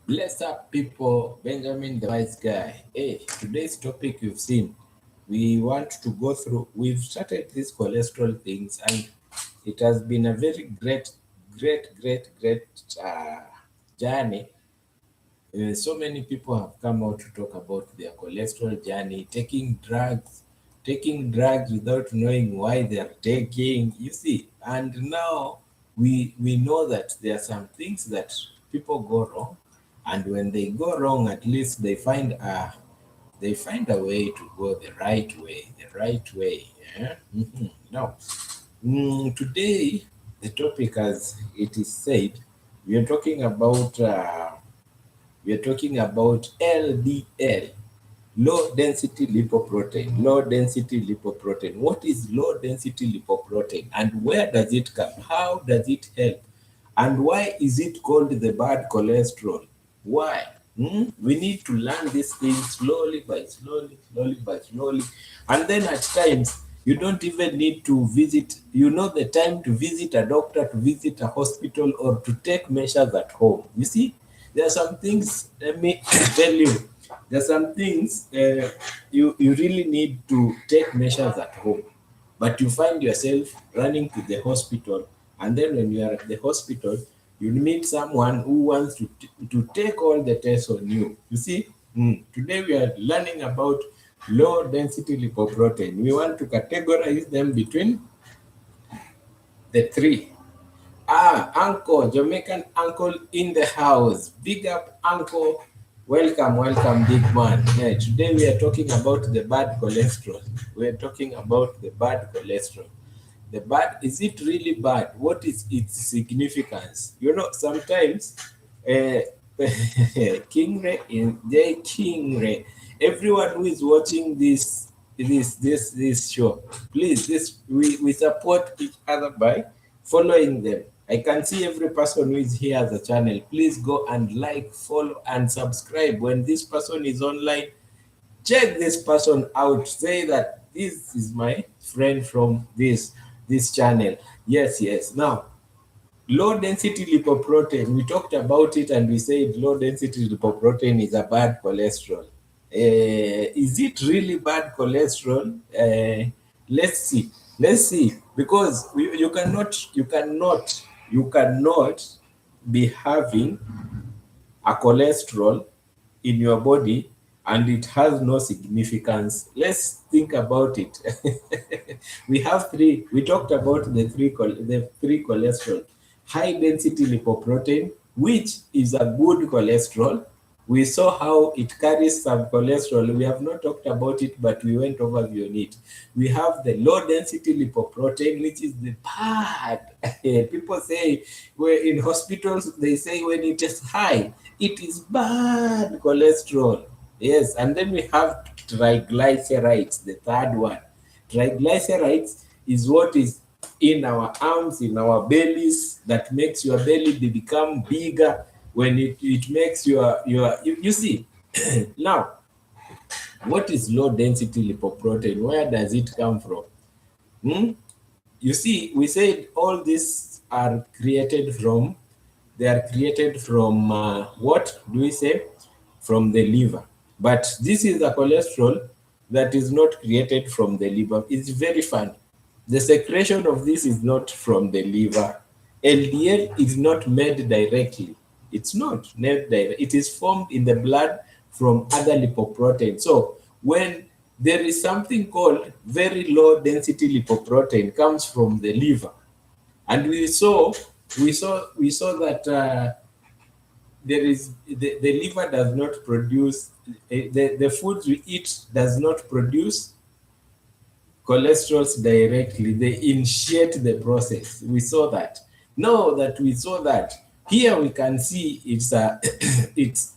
Bless up, people. Benjamin, the wise guy. Hey, today's topic you've seen. We want to go through. We've started these cholesterol things, and it has been a very great uh, journey. So many people have come out to talk about their cholesterol journey, taking drugs without knowing why they are taking. You see, and now we know that there are some things that people go wrong, and when they go wrong, at least they find a way to go the right way, Yeah? Now, today the topic, as it is said, we are talking about. We are talking about LDL, low density lipoprotein. Low density lipoprotein. What is low density lipoprotein and where does it come? How does it help? And why is it called the bad cholesterol? Why? We need to learn these things slowly by slowly. And then at times, you don't even need to visit, the time to visit a doctor, to visit a hospital, or to take measures at home. You see, there are some things, let me tell you, there are some things you really need to take measures at home, but you find yourself running to the hospital, and then when you are at the hospital, you meet someone who wants to take all the tests on you. You see, today we are learning about low density lipoprotein. We want to categorize them between the three. Uncle, Jamaican uncle in the house. Big up, uncle. Welcome, big man. Yeah, today we are talking about the bad cholesterol. We are talking about the bad cholesterol. The bad, is it really bad? What is its significance? Sometimes uh, King Ray in J King Ray. Everyone who is watching this show, please, we support each other by following them. I can see every person who is here as a channel. Please go and like, follow, and subscribe. When this person is online, check this person out. Say that this is my friend from this channel. Yes. Now, low density lipoprotein, we talked about it and we said low density lipoprotein is a bad cholesterol. Is it really bad cholesterol? Let's see. Because you cannot be having a cholesterol in your body and it has no significance. Let's think about it. We have three. We talked about the three cholesterol. High density lipoprotein, which is a good cholesterol. We saw how it carries some cholesterol. We have not talked about it, but we went over on it. We have the low density lipoprotein, which is the bad. People say, where in hospitals, they say when it is high, it is bad cholesterol. Yes, and then we have triglycerides, the third one. Triglycerides is what is in our arms, in our bellies, that makes your belly become bigger when it makes you see. Now, what is low density lipoprotein? Where does it come from? Hmm? You see, we said all these are created from, what do we say? From the liver. But this is a cholesterol that is not created from the liver. It's very funny. The secretion of this is not from the liver. LDL is not made directly. It's not made directly. It is formed in the blood from other lipoproteins. So when there is something called very low density lipoprotein comes from the liver, and we saw that the liver does not produce, the foods we eat does not produce cholesterols directly. They initiate the process. We saw that. Now that we saw that, here we can see it's a it's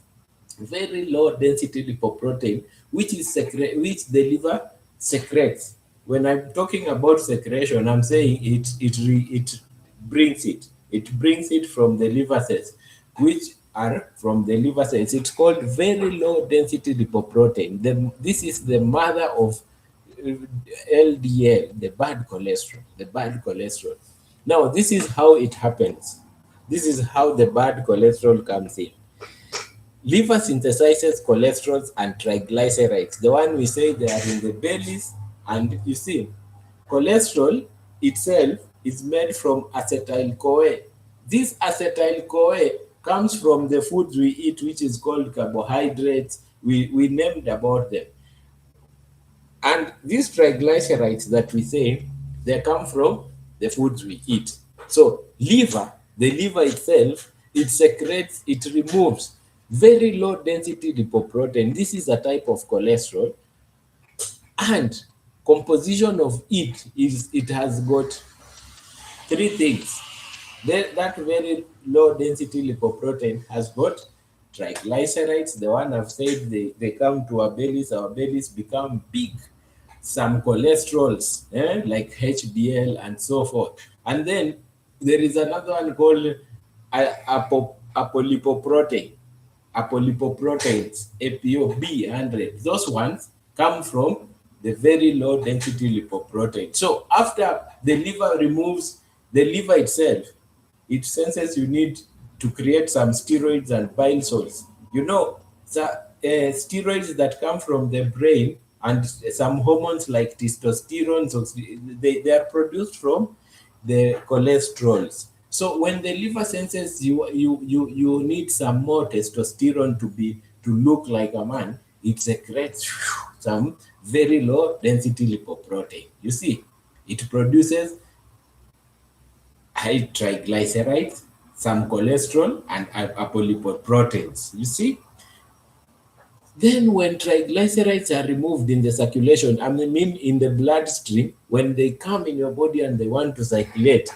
very low density lipoprotein, which the liver secretes. When I'm talking about secretion, I'm saying it brings it from the liver cells, which are from the liver cells. It's called very low density lipoprotein. This is the mother of LDL, the bad cholesterol. Now, this is how it happens. This is how the bad cholesterol comes in. Liver synthesizes cholesterol and triglycerides, the one we say they are in the bellies. And you see, cholesterol itself is made from acetyl-CoA. This acetyl-CoA comes from the foods we eat, which is called carbohydrates. We named about them. And these triglycerides that we say, they come from the foods we eat. So the liver itself, it secretes, it removes very low density lipoprotein. This is a type of cholesterol, and composition of it has got three things. That very low density lipoprotein has got triglycerides, the one I've said, they come to our bellies become big. Some cholesterols, like HDL and so forth. And then there is another one called apolipoprotein, apolipoproteins, ApoB100. Those ones come from the very low density lipoprotein. So after the liver removes the liver itself, it senses you need to create some steroids and bile salts. You know, the steroids that come from the brain and some hormones like testosterone, so they are produced from the cholesterols. So when the liver senses you need some more testosterone to look like a man, it secretes some very low density lipoprotein. You see, it produces high triglycerides, some cholesterol, and apolipoproteins. You see? Then when triglycerides are removed in the circulation, I mean in the bloodstream, when they come in your body and they want to circulate,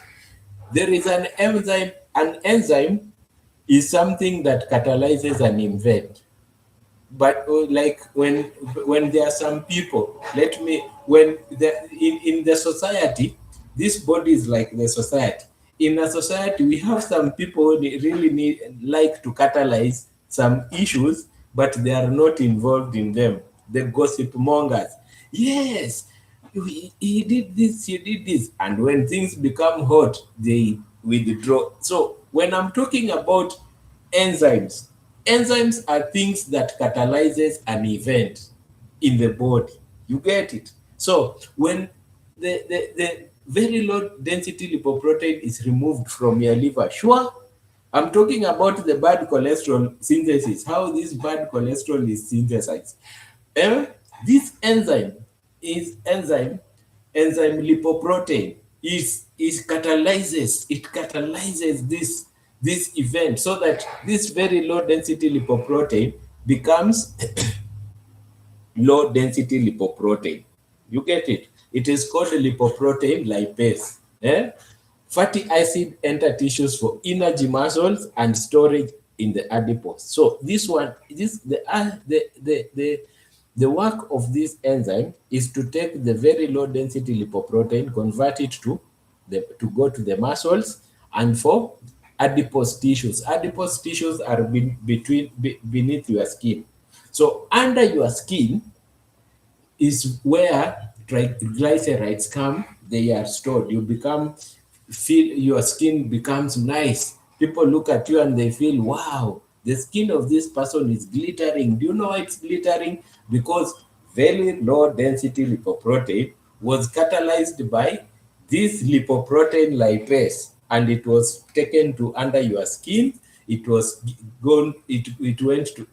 there is an enzyme. An enzyme is something that catalyzes an event. But like when there are some people, in the society, this body is like the society. In a society, we have some people they really like to catalyze some issues, but they are not involved in them. The gossip mongers. Yes, he did this, he did this. And when things become hot, they withdraw. So when I'm talking about enzymes, enzymes are things that catalyzes an event in the body. You get it? So when the very low density lipoprotein is removed from your liver, sure, I'm talking about the bad cholesterol synthesis, how this bad cholesterol is synthesized. Eh? This enzyme lipoprotein is catalyzes this event so that this very low density lipoprotein becomes low density lipoprotein. You get it? It is called lipoprotein lipase. Fatty acid enter tissues for energy, muscles, and storage in the adipose. So this one, the work of this enzyme is to take the very low density lipoprotein, convert it to go to the muscles and for adipose tissues. Adipose tissues are beneath your skin. So under your skin is where triglycerides come. They are stored. Your skin becomes nice. People look at you and they feel, wow, the skin of this person is glittering. Do you know why it's glittering? Because very low density lipoprotein was catalyzed by this lipoprotein lipase, and it was taken to under your skin. It was it went to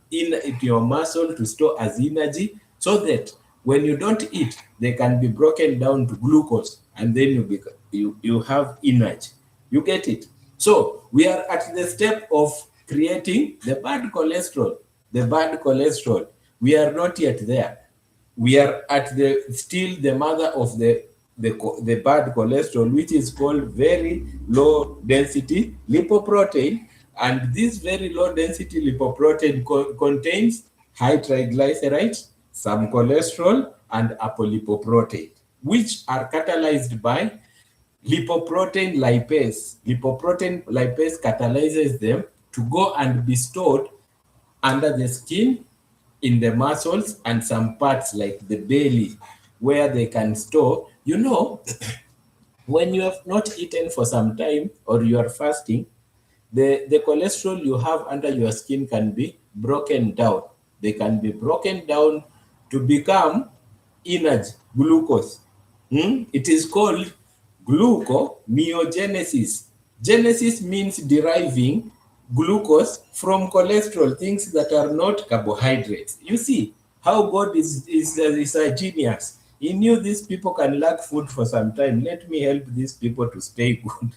your muscle to store as energy, so that when you don't eat, they can be broken down to glucose, and then you have energy. You get it? So we are at the step of creating the bad cholesterol. The bad cholesterol. We are not yet there. We are at still the mother of the bad cholesterol, which is called very low density lipoprotein. And this very low density lipoprotein contains high triglycerides, some cholesterol, and apolipoprotein, which are catalyzed by lipoprotein lipase. Lipoprotein lipase catalyzes them to go and be stored under the skin, in the muscles, and some parts like the belly, where they can store. You know, when you have not eaten for some time or you are fasting, The cholesterol you have under your skin can be broken down. They can be broken down to become energy, glucose. It is called gluconeogenesis. Genesis means deriving glucose from cholesterol, things that are not carbohydrates. You see how God is a genius. He knew these people can lack food for some time. Let me help these people to stay good.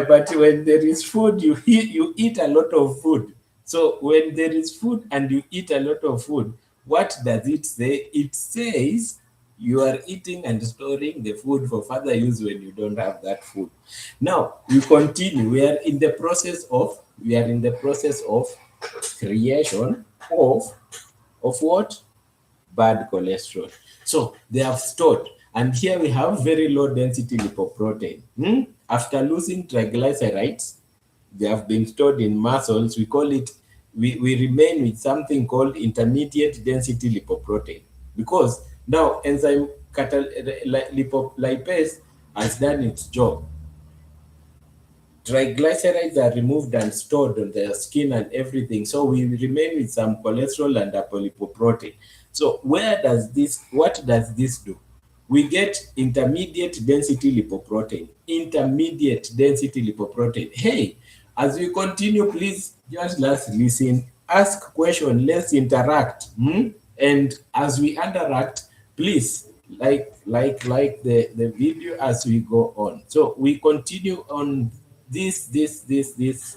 But when there is food, you eat a lot of food. So when there is food and you eat a lot of food, what does it say? It says you are eating and storing the food for further use when you don't have that food. Now we continue. We are in the process of creation of what? Bad cholesterol. So they have stored, and here we have very low density lipoprotein. After losing triglycerides, they have been stored in muscles. We call it, we remain with something called intermediate density lipoprotein, because now enzyme lipase has done its job. Triglycerides are removed and stored on the skin and everything. So we remain with some cholesterol and apolipoprotein. So what does this do? We get intermediate density lipoprotein. Intermediate density lipoprotein. Hey, as we continue, please just let's listen, ask question, let's interact. And as we interact, please like the video as we go on. So we continue on this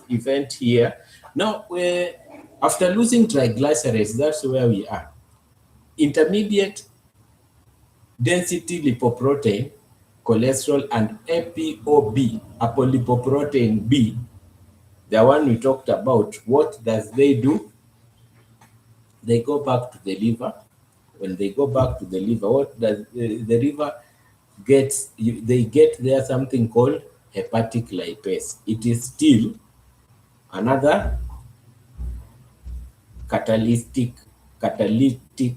event here. Now, after losing triglycerides, that's where we are. Intermediate density lipoprotein, cholesterol, and ApoB, apolipoprotein B, the one we talked about. What does they do? They go back to the liver. When they go back to the liver, what does the liver gets? They get there something called hepatic lipase. It is still another catalytic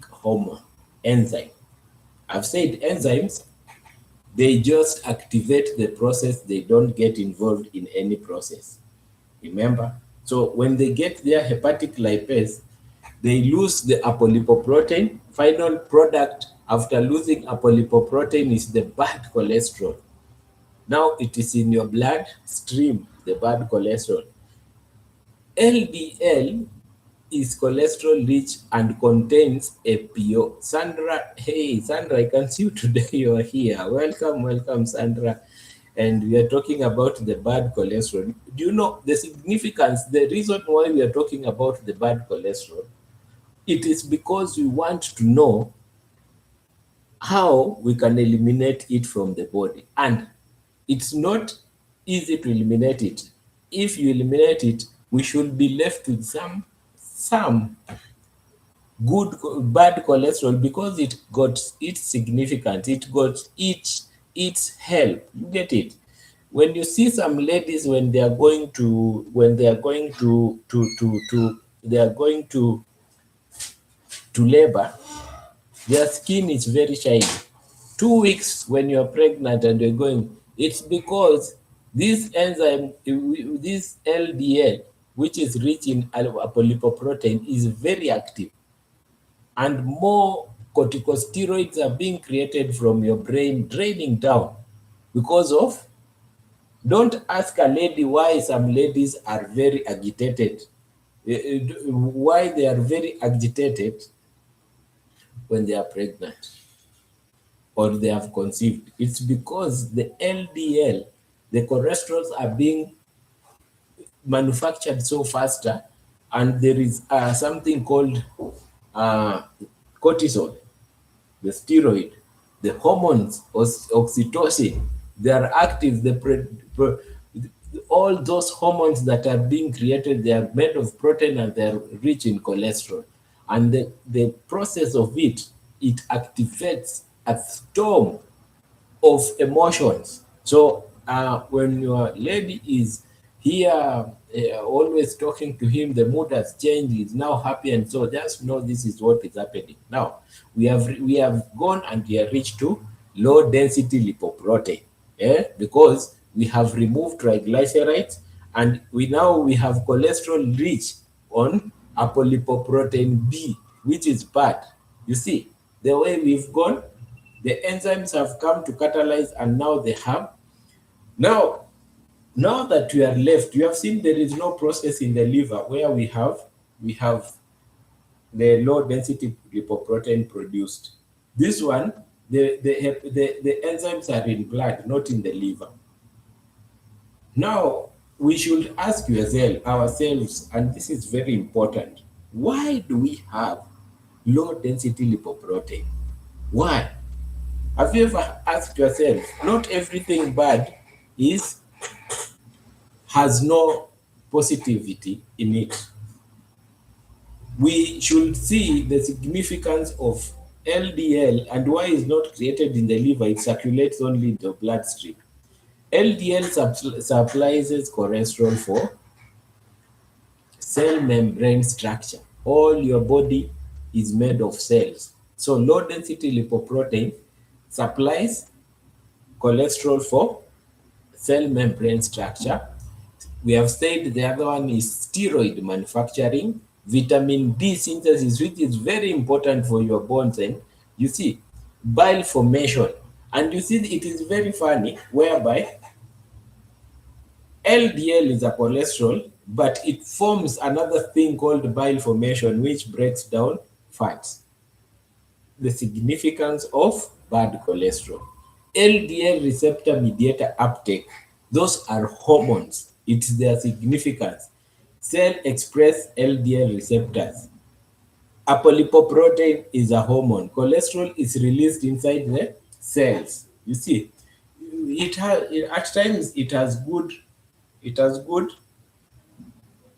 hormone enzyme. I've said enzymes, they just activate the process, they don't get involved in any process. Remember? So when they get their hepatic lipase, they lose the apolipoprotein. Final product after losing apolipoprotein is the bad cholesterol. Now it is in your blood stream, the bad cholesterol. LDL is cholesterol rich and contains APO. Sandra, hey, Sandra, I can see you today. You are here. Welcome, Sandra. And we are talking about the bad cholesterol. Do you know the significance, the reason why we are talking about the bad cholesterol? It is because we want to know how we can eliminate it from the body. And it's not easy to eliminate it. If you eliminate it, we should be left with some bad cholesterol, because it got its significance, it got its help. You get it? When you see some ladies when they are going to labor, their skin is very shiny. 2 weeks when you're pregnant and you're going, it's because this enzyme, this LDL, which is rich in apolipoprotein, is very active, and more corticosteroids are being created from your brain, draining down because of. Don't ask a lady why some ladies are very agitated, why they are very agitated when they are pregnant or they have conceived. It's because the LDL, the cholesterols, are being manufactured so faster, and there is something called cortisol, the steroid, the hormones, oxytocin, they are active. All those hormones that are being created, they are made of protein and they are rich in cholesterol. And the process of it activates a storm of emotions. So when your lady is here, always talking to him, the mood has changed, he's now happy, and so just know this is what is happening. Now we have gone and we have reached to low density lipoprotein, because we have removed triglycerides, and we have cholesterol rich on apolipoprotein B, which is bad. You see, the way we've gone, the enzymes have come to catalyze, and now they have. Now, now that we are left, you have seen there is no process in the liver where we have the low density lipoprotein produced. This one, the enzymes are in blood, not in the liver. Now, we should ask ourselves, and this is very important, why do we have low density lipoprotein? Why? Have you ever asked yourself, not everything bad is has no positivity in it. We should see the significance of LDL and why it's not created in the liver, it circulates only in the bloodstream. LDL supplies cholesterol for cell membrane structure. All your body is made of cells. So low density lipoprotein supplies cholesterol for cell membrane structure. We have said the other one is steroid manufacturing, vitamin D synthesis, which is very important for your bones, and you see, bile formation. And you see, it is very funny whereby LDL is a cholesterol, but it forms another thing called bile formation, which breaks down fats. The significance of bad cholesterol. LDL receptor mediator uptake, those are hormones. It's their significance. Cell express LDL receptors. Apolipoprotein is a hormone. Cholesterol is released inside the cells. You see, at times it has good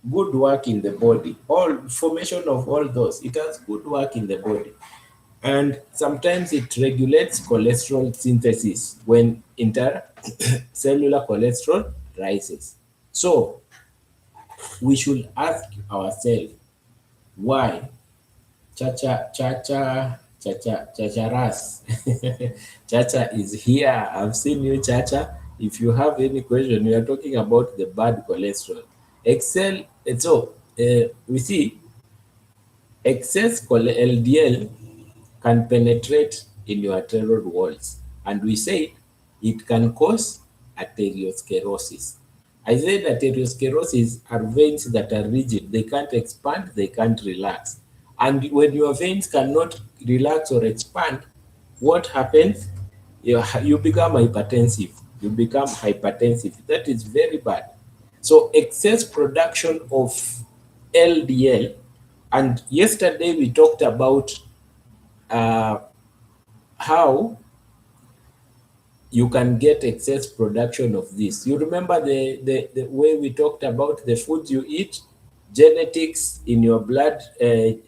work in the body. All formation of all those, it has good work in the body. And sometimes it regulates cholesterol synthesis when intercellular cholesterol rises. So we should ask ourselves why Chacharas. Chacha is here. I've seen you, Chacha. If you have any question, we are talking about the bad cholesterol. We see excess LDL can penetrate in your arterial walls, and we say it can cause arteriosclerosis. I said arteriosclerosis are veins that are rigid, they can't expand, they can't relax. And when your veins cannot relax or expand, what happens? You become hypertensive. You become hypertensive. That is very bad. So excess production of LDL, and yesterday we talked about how you can get excess production of this. You remember the way we talked about the foods you eat, genetics in your blood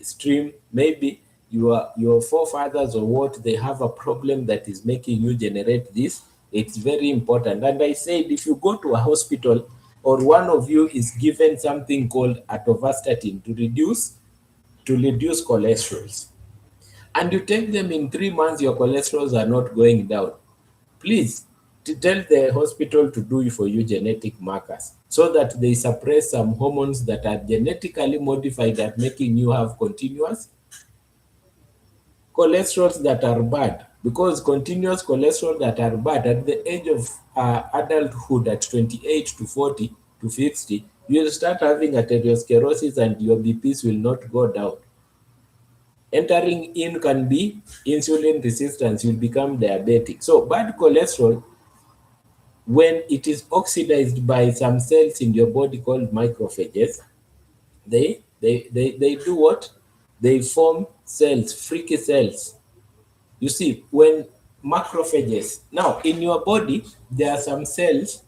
stream, maybe your forefathers or what, they have a problem that is making you generate this. It's very important. And I said, if you go to a hospital or one of you is given something called atorvastatin to reduce cholesterol, and you take them in 3 months, your cholesterols are not going down, please tell the hospital to do for you genetic markers so that they suppress some hormones that are genetically modified at making you have continuous cholesterols that are bad. Because continuous cholesterol that are bad at the age of adulthood, at 28 to 40 to 50, you'll start having arteriosclerosis and your BPs will not go down. Entering in can be insulin resistance, you'll become diabetic. So bad cholesterol, when it is oxidized by some cells in your body called macrophages, they do what? They form cells, freaky cells. You see, when macrophages, now in your body, there are some cells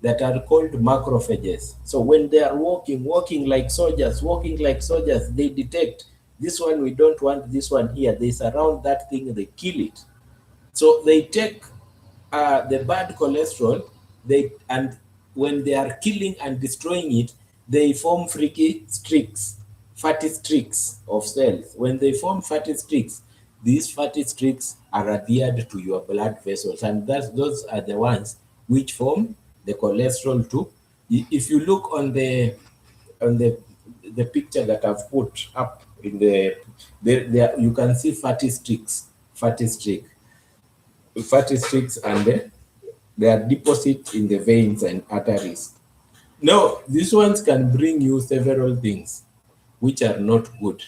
that are called macrophages. So when they are walking like soldiers, they detect this one, we don't want this one here. They surround that thing, they kill it. So they take the bad cholesterol, and when they are killing and destroying it, they form freaky streaks, fatty streaks of cells. When they form fatty streaks, these fatty streaks are adhered to your blood vessels, and those are the ones which form the cholesterol too. If you look on the picture that I've put up in there, you can see fatty streaks, and they are deposits in the veins and arteries. Now, these ones can bring you several things which are not good.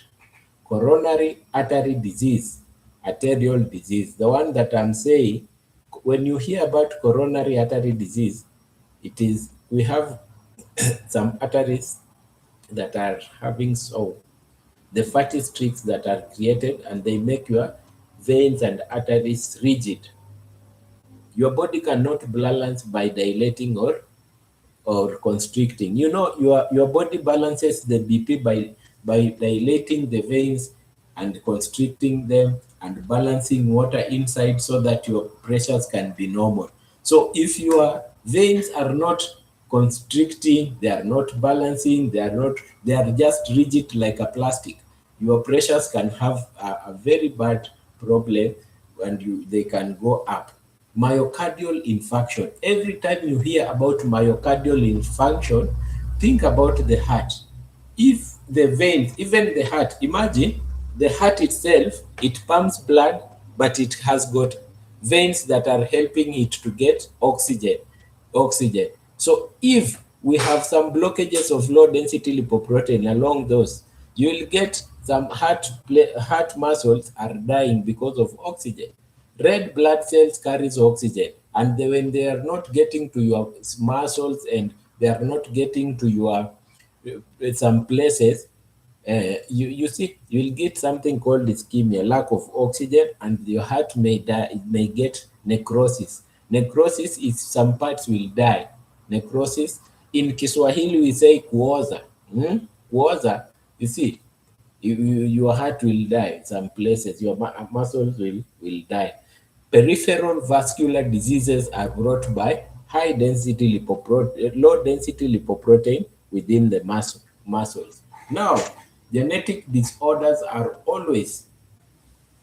Coronary artery disease, arterial disease, the one that I'm saying, when you hear about coronary artery disease, we have some arteries that are having the fatty streaks that are created, and they make your veins and arteries rigid. Your body cannot balance by dilating or constricting. You know, your body balances the BP by dilating the veins and constricting them and balancing water inside so that your pressures can be normal. So if your veins are not constricting, they are not balancing, they are just rigid like a plastic, your pressures can have a very bad problem, and they can go up. Myocardial infarction. Every time you hear about myocardial infarction, think about the heart. If the veins, even the heart, imagine the heart itself, it pumps blood, but it has got veins that are helping it to get oxygen. So if we have some blockages of low density lipoprotein along those, you will get some heart muscles are dying because of oxygen. Red blood cells carries oxygen, and when they are not getting to your muscles and they are not getting to your some places, you see, you will get something called ischemia, lack of oxygen, and your heart may die. It may get necrosis. Necrosis is some parts will die. Necrosis, in Kiswahili we say kuoza. Kuoza, you see, your heart will die. Some places your muscles will die. Peripheral vascular diseases are brought by low density lipoprotein within the muscles. Now, genetic disorders are always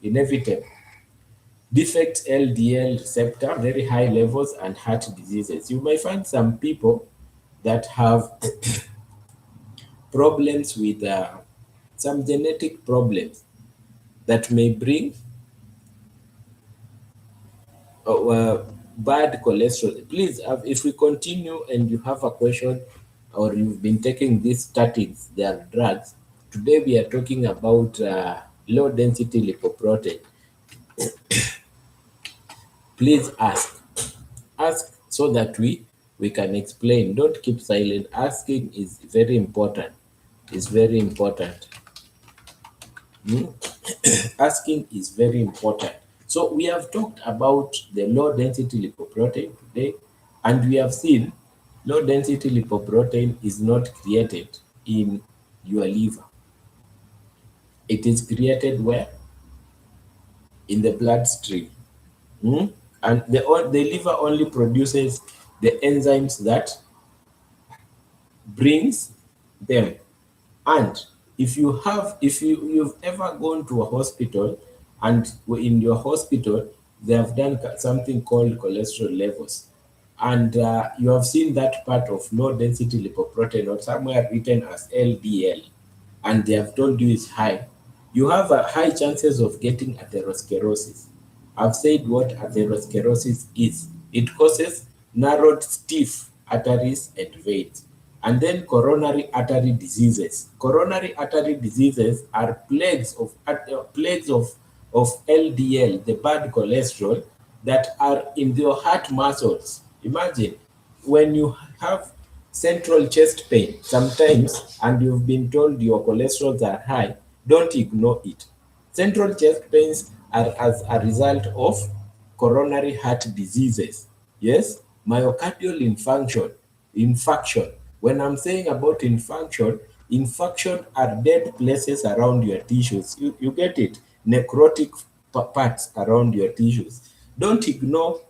inevitable. Defect LDL receptor, very high levels, and heart diseases. You may find some people that have problems with some genetic problems that may bring bad cholesterol. Please, if we continue and you have a question or you've been taking these statins, they are drugs. Today we are talking about low density lipoprotein. Please ask. Ask so that we can explain. Don't keep silent. Asking is very important. Is very important. Asking is very important. So we have talked about the low density lipoprotein today, and we have seen low density lipoprotein is not created in your liver. It is created where? In the bloodstream. And the liver only produces the enzymes that brings them. And if you've ever gone to a hospital, and in your hospital they have done something called cholesterol levels, and you have seen that part of low density lipoprotein or somewhere written as LDL, and they have told you it's high, you have a high chances of getting atherosclerosis. I've said what atherosclerosis is. It causes narrowed, stiff arteries and veins. And then coronary artery diseases. Coronary artery diseases are plagues of LDL, the bad cholesterol, that are in your heart muscles. Imagine when you have central chest pain sometimes and you've been told your cholesterols are high, don't ignore it. Central chest pains are as a result of coronary heart diseases. Yes, myocardial infarction. When I'm saying about infarction are dead places around your tissues. You get it? Necrotic parts around your tissues. Don't ignore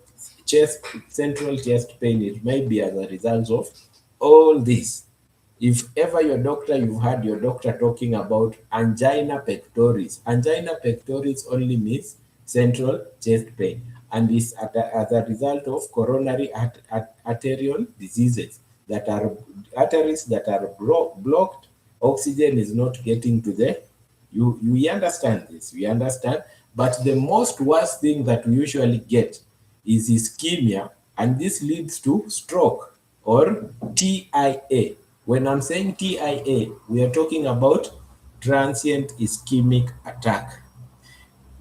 central chest pain. It may be as a result of all this. If ever you've heard your doctor talking about angina pectoris. Angina pectoris only means central chest pain. and is as a result of coronary arterial diseases that are arteries that are blocked. Oxygen is not getting to the you understand this, we understand. But the most worst thing that we usually get is ischemia, and this leads to stroke or TIA. When I'm saying TIA, we are talking about transient ischemic attack,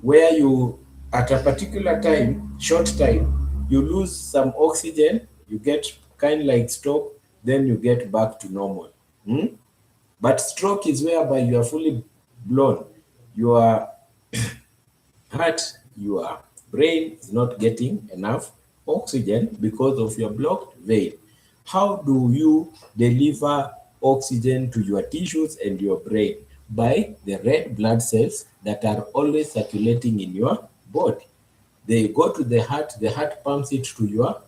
where you, at a particular time, short time, you lose some oxygen, you get kind of like stroke, then you get back to normal. But stroke is whereby you are fully blown. Your heart, your brain is not getting enough oxygen because of your blocked vein. How do you deliver oxygen to your tissues and your brain? By the red blood cells that are always circulating in your body. They go to the heart pumps it to your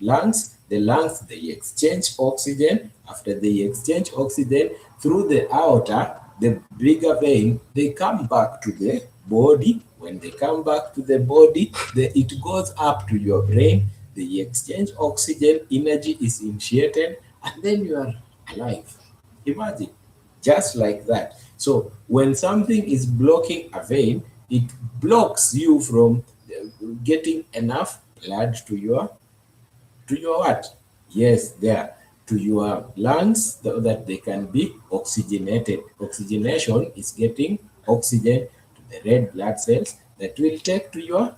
lungs. The lungs, they exchange oxygen. After they exchange oxygen through the aorta, the bigger vein, they come back to the body. When they come back to the body, it goes up to your brain. They exchange oxygen, energy is initiated, and then you are alive. Imagine, just like that. So when something is blocking a vein, it blocks you from getting enough blood to your what? Yes, there, to your lungs, so that they can be oxygenated. Oxygenation is getting oxygen to the red blood cells that will take to your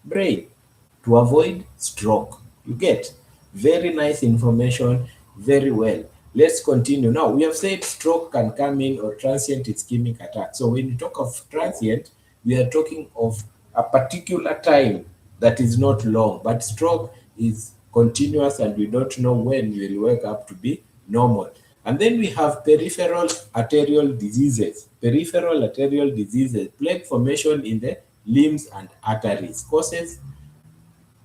brain to avoid stroke. You get very nice information, very well. Let's continue. Now, we have said stroke can come in or transient ischemic attack. So when you talk of transient, we are talking of a particular time that is not long, but stroke is continuous and we don't know when we will wake up to be normal. And then we have peripheral arterial diseases. Peripheral arterial diseases, plaque formation in the limbs and arteries. Causes,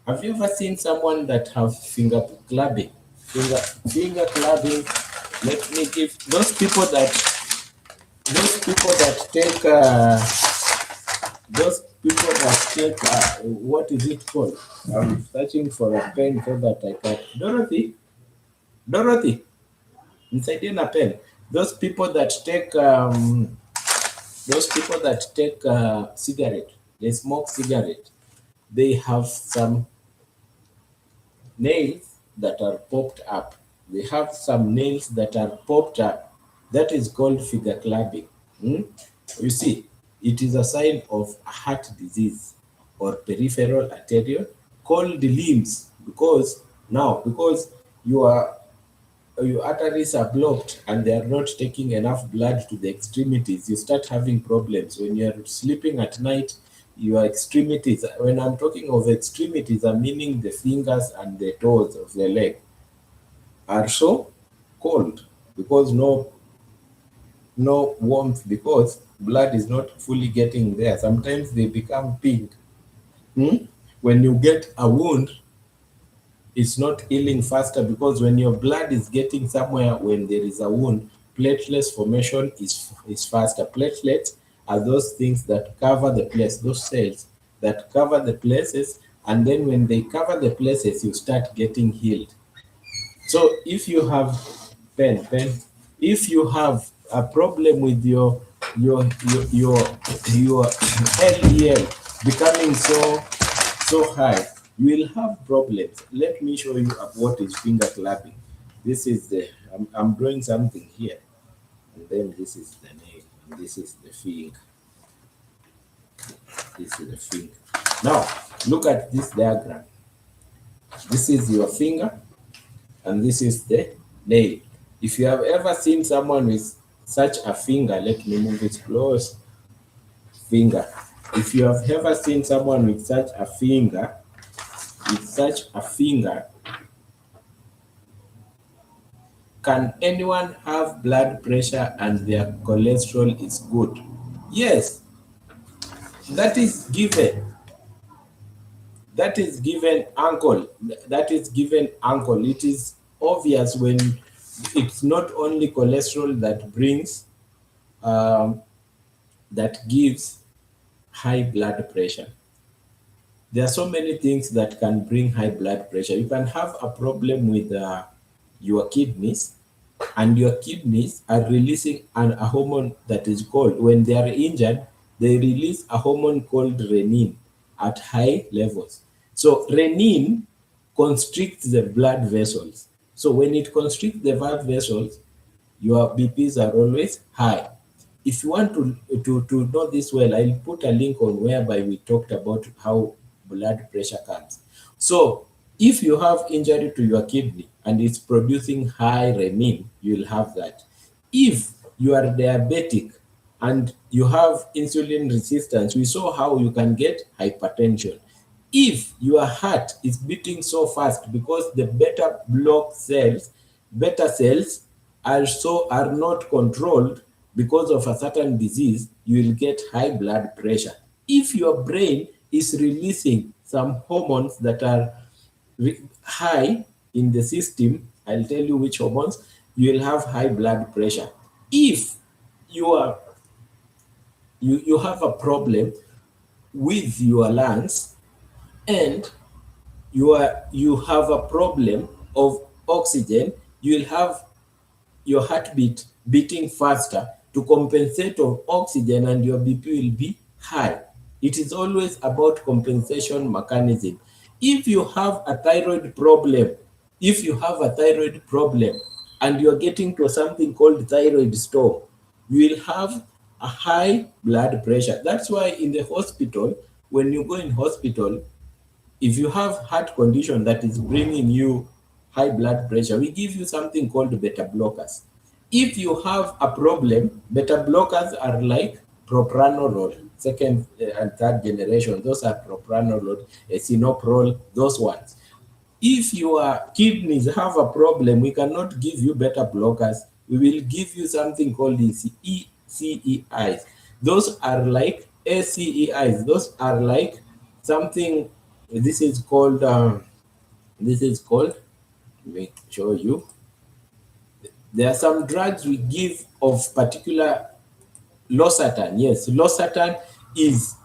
have you ever seen someone that have finger clubbing? Finger clubbing. Let me give those people that take what is it called? I'm searching for a pen so that I can. Dorothy, inside in a pen. Those people that take cigarette, they smoke cigarette. They have some nails that are popped up. They have some nails that are popped up. That is called finger clubbing. You see, it is a sign of heart disease or peripheral arterial called the limbs, because your arteries are blocked and they are not taking enough blood to the extremities. You start having problems when you are sleeping at night. Your extremities, when I'm talking of extremities, I'm meaning the fingers and the toes of the leg, are so cold because no warmth, because blood is not fully getting there. Sometimes they become pink. When you get a wound, it's not healing faster, because when your blood is getting somewhere, when there is a wound, platelets formation is faster. Platelets are those things that cover the place, those cells that cover the places, and then when they cover the places, you start getting healed. So if you have if you have a problem with your LDL becoming so high, you will have problems. Let me show you what is finger clapping. This is I'm drawing something here, and then this is the nail, and this is the finger. This is the finger. Now look at this diagram. This is your finger, and this is the nail. If you have ever seen someone with such a finger, let me move it close. Finger. If you have ever seen someone with such a finger, can anyone have blood pressure and their cholesterol is good? Yes, that is given. That is given uncle. That is given uncle. It is obvious when it's not only cholesterol that brings, that gives high blood pressure. There are so many things that can bring high blood pressure. You can have a problem with your kidneys, and your kidneys are releasing a hormone that is called, when they are injured, they release a hormone called renin at high levels. So renin constricts the blood vessels. So when it constricts the blood vessels, your BPs are always high. If you want to know this well, I'll put a link on whereby we talked about how blood pressure comes. So if you have injury to your kidney and it's producing high renin, you'll have that. If you are diabetic and you have insulin resistance, we saw how you can get hypertension. If your heart is beating so fast because the beta cells are not controlled because of a certain disease, you will get high blood pressure. If your brain is releasing some hormones that are high in the system, I'll tell you which hormones, you will have high blood pressure. If you are you have a problem with your lungs, and you have a problem of oxygen, you will have your heartbeat beating faster to compensate of oxygen, and your BP will be high. It is always about compensation mechanism. If you have a thyroid problem, and you're getting to something called thyroid storm, you will have a high blood pressure. That's why in the hospital, when you go in hospital, if you have heart condition that is bringing you high blood pressure, we give you something called beta blockers. If you have a problem, beta blockers are like propranolol, second and third generation. Those are propranolol, esinoprol, those ones. If your kidneys have a problem, we cannot give you beta blockers. We will give you something called ECEIs. Those are like ACEIs. Those are like something. This is called. Let me show you. There are some drugs we give of particular losartan. Yes, losartan is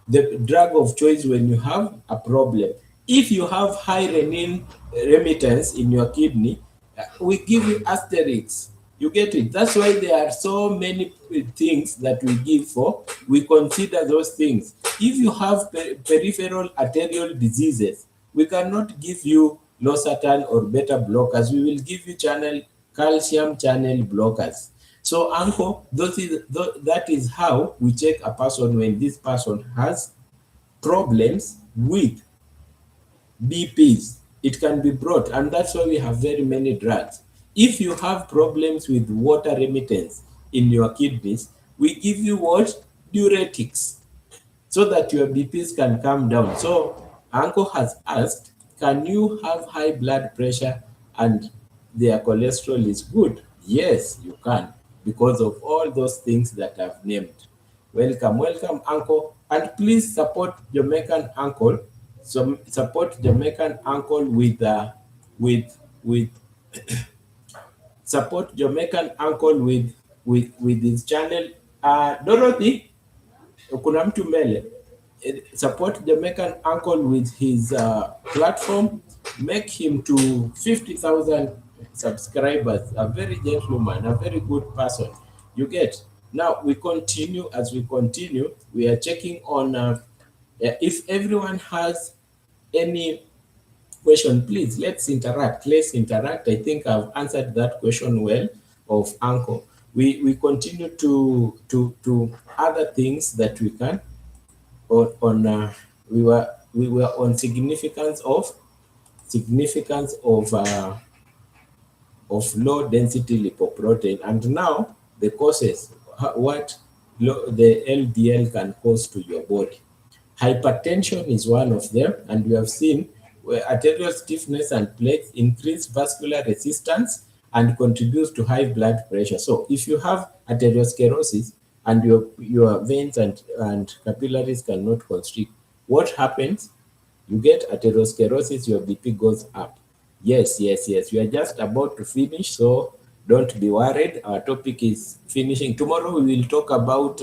the drug of choice when you have a problem. If you have high renin remittance in your kidney, we give you asterix. You get it? That's why there are so many things that we give for. We consider those things. If you have peripheral arterial diseases, we cannot give you losartan or beta blockers. We will give you calcium channel blockers. So, uncle, that is how we check a person when this person has problems with BPs. It can be brought, and that's why we have very many drugs. If you have problems with water remittance in your kidneys, we give you what? Diuretics, so that your BPs can come down. So, uncle has asked, can you have high blood pressure and their cholesterol is good? Yes, you can, because of all those things that I've named. Welcome, welcome, uncle. And please support Jamaican uncle. Support Jamaican uncle with support Jamaican uncle with his channel. Dorothy, kuna mtu mbele. Support Jamaican uncle with his platform. Make him to 50,000 subscribers. A very gentleman, a very good person. You get. Now we continue. As we continue, we are checking on if everyone has any question. Please let's interact. Let's interact. I think I've answered that question well of uncle. We continue to other things that we can we were on significance of low density lipoprotein, and now the causes, what the LDL can cause to your body. Hypertension is one of them, and we have seen where arterial stiffness and plaques increase vascular resistance and contributes to high blood pressure. So if you have arteriosclerosis and your veins and capillaries cannot constrict, what happens? You get arteriosclerosis, your BP goes up. Yes. We are just about to finish, so don't be worried. Our topic is finishing. Tomorrow we will talk about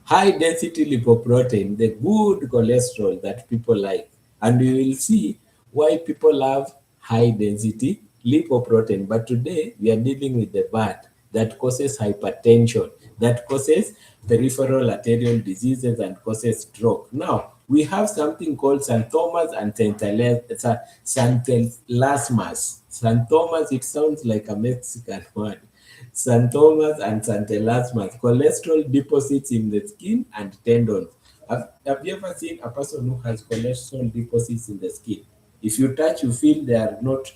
high density lipoprotein, the good cholesterol that people like. And you will see why people love high density lipoprotein. But today we are dealing with the bad that causes hypertension, that causes peripheral arterial diseases and causes stroke. Now, we have something called xanthomas and xanthelasmas. Xanthomas, it sounds like a Mexican word. Xanthomas and xanthelasmas, cholesterol deposits in the skin and tendons. Have you ever seen a person who has cholesterol deposits in the skin? If you touch, you feel they are not,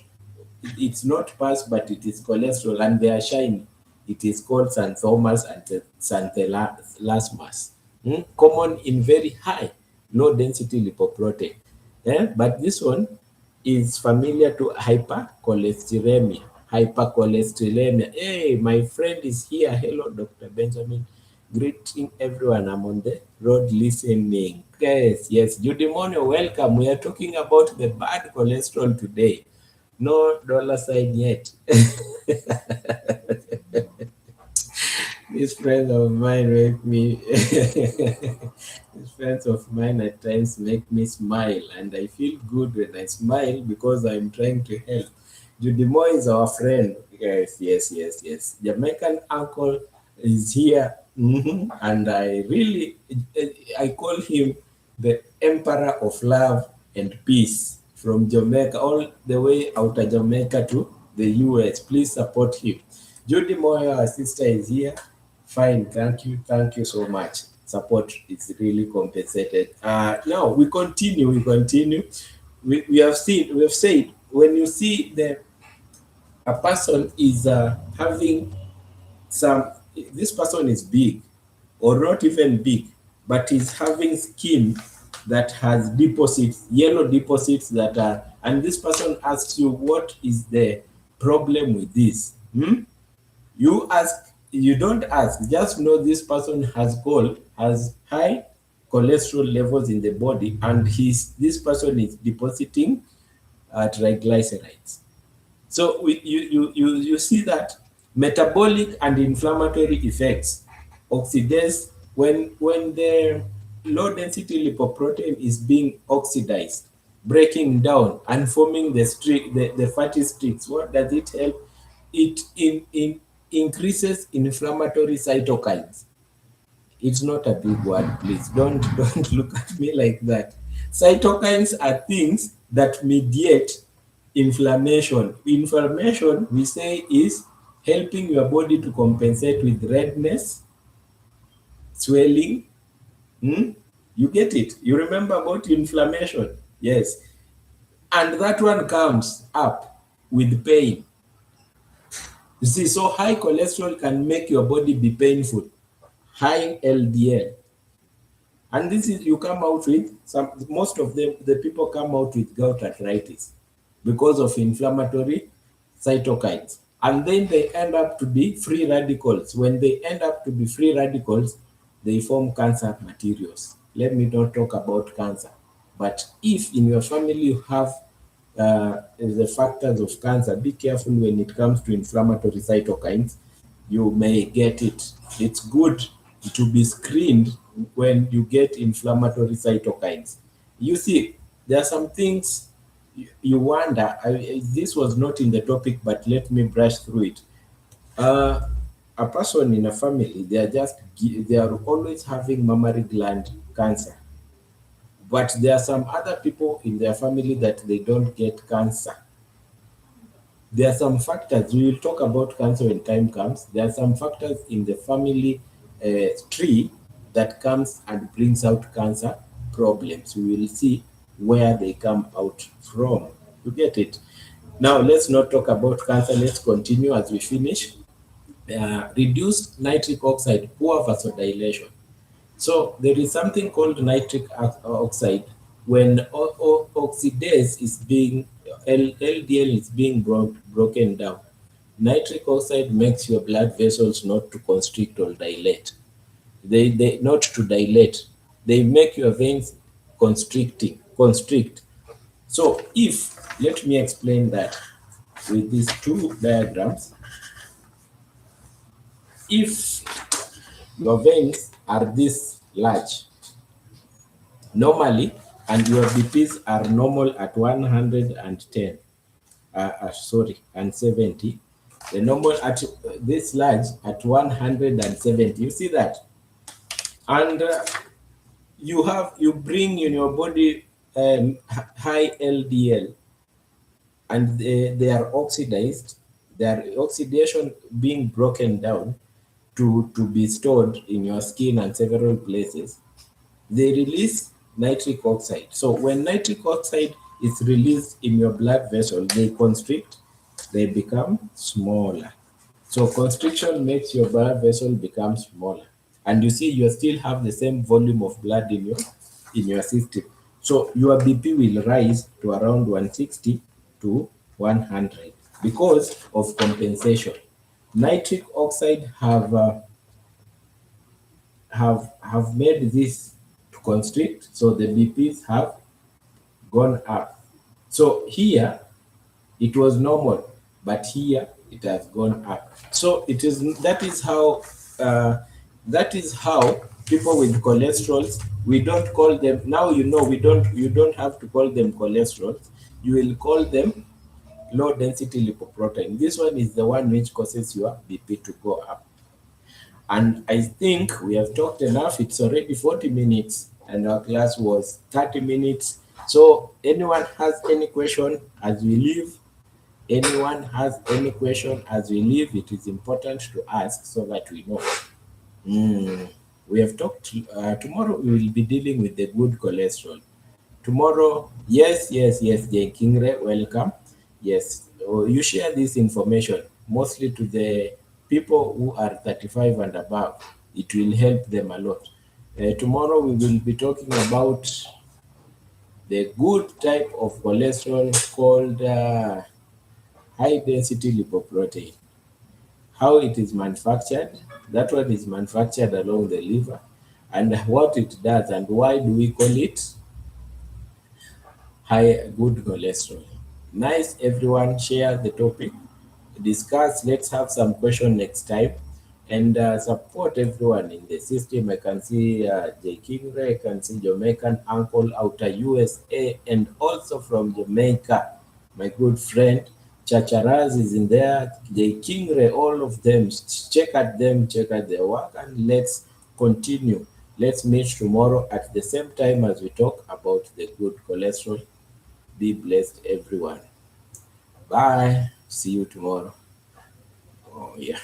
it's not pus, but it is cholesterol and they are shiny. It is called xanthomas and xanthelasmas. Common in very high, low density lipoprotein. But this one is familiar to hypercholesterolemia. Hypercholesterolemia. Hey, my friend is here. Hello, Dr. Benjamin. Greeting everyone. I'm on the road listening. Yes, yes. Judimonio, welcome. We are talking about the bad cholesterol today. No dollar sign yet. These friends of mine make me these friends of mine at times make me smile, and I feel good when I smile because I'm trying to help. Judy Moore is our friend. Yes, yes, yes, yes. Jamaican uncle is here. And I call him the emperor of love and peace from Jamaica, all the way out of Jamaica to the US. Please support him. Judy Moyo, our sister, is here. Fine, thank you so much. Support is really compensated. Now we continue. We have said when you see a person is having some, this person is big or not even big, but is having skin that has deposits, yellow deposits that are, and this person asks you, what is the problem with this? You ask, you don't ask, just know this person has high cholesterol levels in the body, and this person is depositing triglycerides. So you see that metabolic and inflammatory effects oxidase when the low density lipoprotein is being oxidized, breaking down and forming the fatty streaks. What does it help? It increases inflammatory cytokines. It's not a big word, please. Don't look at me like that. Cytokines are things that mediate inflammation. Inflammation, we say, is helping your body to compensate with redness, swelling. You get it? You remember about inflammation? Yes. And that one comes up with pain. You see, so high cholesterol can make your body be painful. High LDL. And this is, you come out with some, most of them, the people come out with gout arthritis because of inflammatory cytokines. And then they end up to be free radicals. When they end up to be free radicals, they form cancer materials. Let me not talk about cancer. But if in your family you have the factors of cancer, be careful when it comes to inflammatory cytokines. You may get it. It's good to be screened when you get inflammatory cytokines. You see, there are some things you wonder. This was not in the topic, but let me brush through it. A person in a family, they are always having mammary gland cancer. But there are some other people in their family that they don't get cancer. There are some factors, we will talk about cancer when time comes. There are some factors in the family tree that comes and brings out cancer problems. We will see where they come out from. You get it? Now, let's not talk about cancer. Let's continue as we finish. Reduced nitric oxide, poor vasodilation. So there is something called nitric oxide. When oxidase is being, LDL is being broken down, nitric oxide makes your blood vessels not to constrict or dilate. They not to dilate. They make your veins constrict. So let me explain that with these two diagrams. If your veins are this large normally, and your BPs are normal at 110, sorry, and 70. The normal at this large at 170. You see that? And you bring in your body high LDL, and they are oxidized. Their oxidation being broken down to be stored in your skin and several places. They release nitric oxide. So when nitric oxide is released in your blood vessel, they constrict, they become smaller. So constriction makes your blood vessel become smaller. And you see, you still have the same volume of blood in your system. So your BP will rise to around 160 to 100 because of compensation. Nitric oxide have made this to constrict, so the BPs have gone up. So here it was normal, but here it has gone up. So uh, that is how people with cholesterol, we don't call them now. You don't have to call them cholesterol. You will call them low density lipoprotein. This one is the one which causes your BP to go up. And I think we have talked enough. It's already 40 minutes and our class was 30 minutes. So anyone has any question as we leave? Anyone has any question as we leave? It is important to ask so that we know. We have talked, tomorrow we will be dealing with the good cholesterol. Tomorrow, yes, Jay Kingre, welcome. Yes, you share this information mostly to the people who are 35 and above. It will help them a lot. Tomorrow we will be talking about the good type of cholesterol called high density lipoprotein, how it is manufactured. That one is manufactured along the liver, and what it does, and why do we call it high good cholesterol. Nice, everyone, share the topic, discuss. Let's have some question next time, and support everyone in the system. I can see J. Kingre, I can see Jamaican uncle outer USA, and also from Jamaica, my good friend Chacharaz is in there. J. Kingre, all of them. Check at them, check at their work, and let's continue. Let's meet tomorrow at the same time as we talk about the good cholesterol. Be blessed, everyone. Bye. See you tomorrow. Oh, yeah.